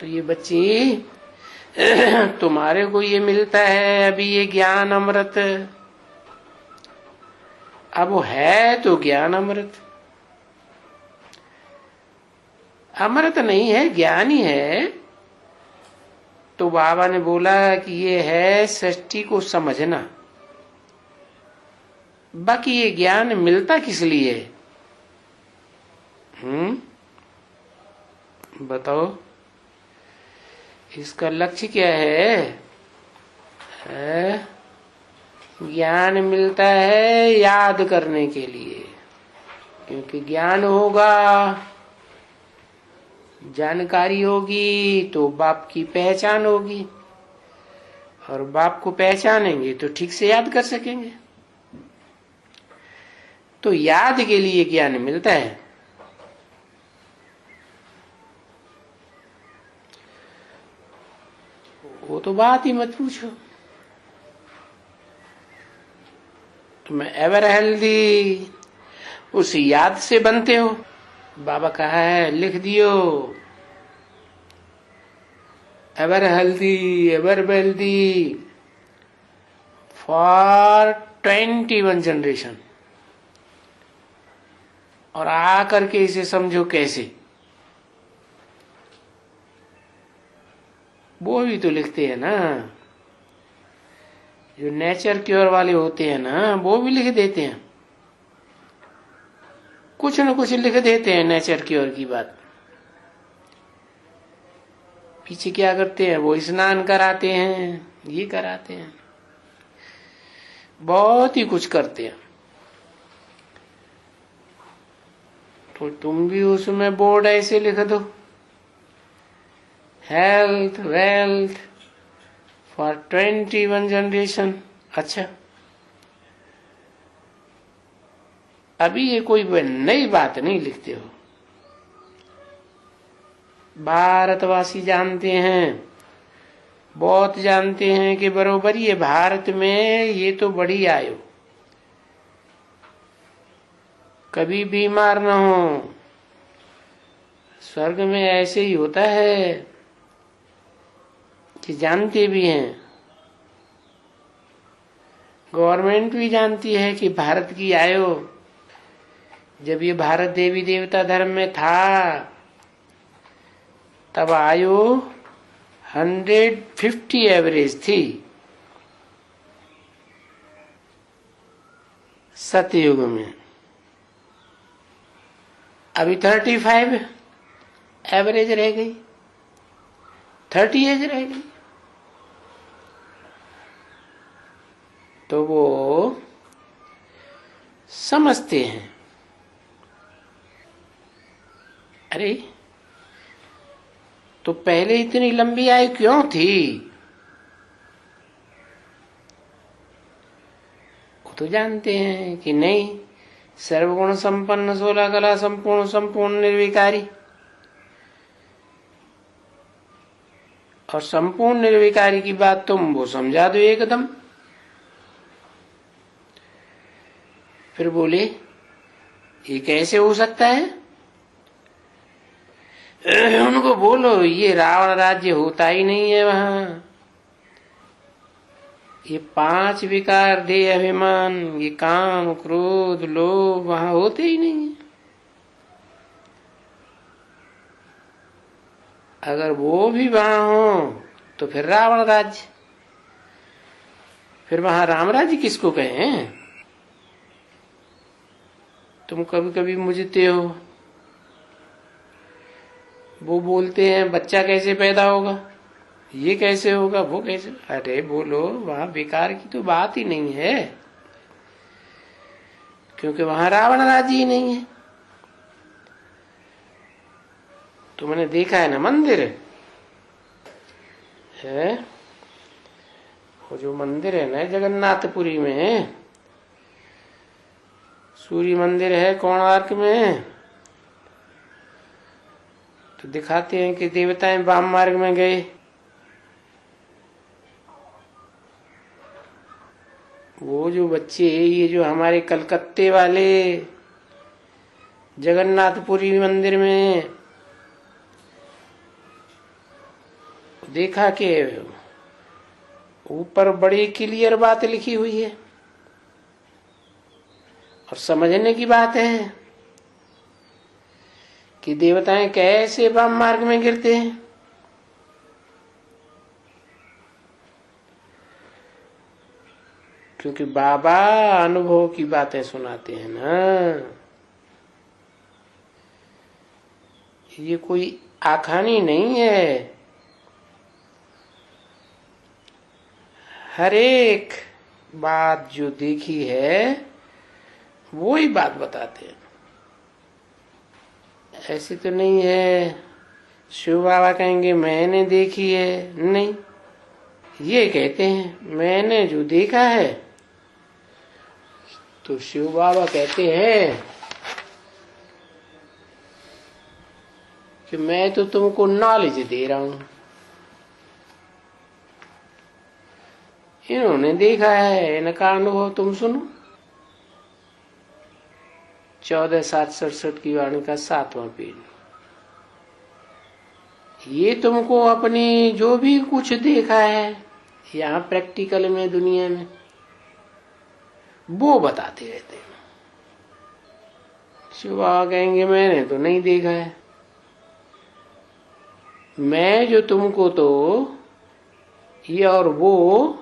तो ये बच्चे तुम्हारे को ये मिलता है अभी ये ज्ञान अमृत, अब वो है तो ज्ञान अमृत, अमृत नहीं है ज्ञान ही है। तो बाबा ने बोला कि ये है सृष्टि को समझना, बाकी ये ज्ञान मिलता किस लिए? बताओ, इसका लक्ष्य क्या है? ज्ञान मिलता है याद करने के लिए, क्योंकि ज्ञान होगा, जानकारी होगी तो बाप की पहचान होगी, और बाप को पहचानेंगे तो ठीक से याद कर सकेंगे। तो याद के लिए ज्ञान मिलता है। वो तो बात ही मत पूछो। तुम एवर हेल्दी उस याद से बनते हो। बाबा कहा है, लिख दियो, ever healthy ever wealthy for 21 generation. और आकर के इसे समझो कैसे। वो भी तो लिखते हैं ना, जो नेचर क्योर वाले होते हैं ना, वो भी लिख देते हैं, कुछ न कुछ लिख देते हैं नेचर क्योर की बात। पीछे क्या करते हैं? वो स्नान कराते हैं, ये कराते हैं, बहुत ही कुछ करते हैं। तो तुम भी उसमें बोर्ड ऐसे लिख दो, हेल्थ वेल्थ फॉर 21 जनरेशन। अच्छा, अभी ये कोई नई बात नहीं लिखते हो। भारतवासी जानते हैं, बहुत जानते हैं कि बरोबर ये भारत में ये तो बड़ी आयु, कभी बीमार न हो। स्वर्ग में ऐसे ही होता है कि जानते भी हैं, गवर्नमेंट भी जानती है कि भारत की आयु, जब ये भारत देवी देवता धर्म में था तब आयु 150 एवरेज थी सतयुग में। अभी 35 एवरेज रह गई, 30 एज रह गई। तो वो समझते हैं, अरे तो पहले इतनी लंबी आयु क्यों थी? वो तो जानते हैं कि नहीं, सर्वगुण संपन्न 16 कला संपूर्ण संपूर्ण निर्विकारी। और संपूर्ण निर्विकारी की बात तुम वो समझा दो एकदम। फिर बोले ये कैसे हो सकता है? उनको बोलो ये रावण राज्य होता ही नहीं है वहां। ये 5 विकार, देह अभिमान, ये काम क्रोध लोभ वहां होते ही नहीं है। अगर वो भी वहां हो तो फिर रावण राज्य, फिर वहां राम राज्य किसको कहें? तुम कभी कभी मुझते हो, वो बोलते हैं बच्चा कैसे पैदा होगा, ये कैसे होगा, वो कैसे। अरे बोलो वहां विकार की तो बात ही नहीं है, क्योंकि वहां रावण राज्य ही नहीं है। तुमने देखा है ना मंदिर है, वो जो मंदिर है ना जगन्नाथपुरी में, सूर्य मंदिर है कोणार्क में, तो दिखाते हैं कि देवताएं वाम मार्ग में गए, वो जो बच्चे ये जो हमारे कलकत्ते वाले जगन्नाथपुरी मंदिर में देखा कि ऊपर बड़ी क्लियर बात लिखी हुई है और समझने की बात है कि देवताएं कैसे वाम मार्ग में गिरते हैं। क्योंकि बाबा अनुभव की बातें सुनाते हैं ना, ये कोई आखानी नहीं है। हर एक बात जो देखी है वो ही बात बताते हैं। ऐसी तो नहीं है शिव बाबा कहेंगे मैंने देखी है, नहीं, ये कहते हैं मैंने जो देखा है। तो शिव बाबा कहते हैं कि मैं तो तुमको नॉलेज दे रहा हूं, इन्होंने देखा है, इनका अनुभव तुम सुनो। 14:7-67 की वाणी का 7वां पेज। ये तुमको अपनी जो भी कुछ देखा है यहाँ प्रैक्टिकल में दुनिया में वो बताते रहते हैं। शिव बाबा कहेंगे मैंने तो नहीं देखा है, मैं जो तुमको तो ये और वो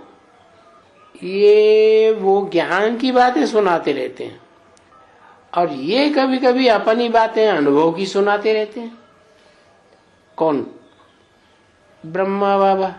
ज्ञान की बातें सुनाते रहते हैं और ये कभी कभी अपनी बातें अनुभव की सुनाते रहते हैं। कौन? ब्रह्मा बाबा।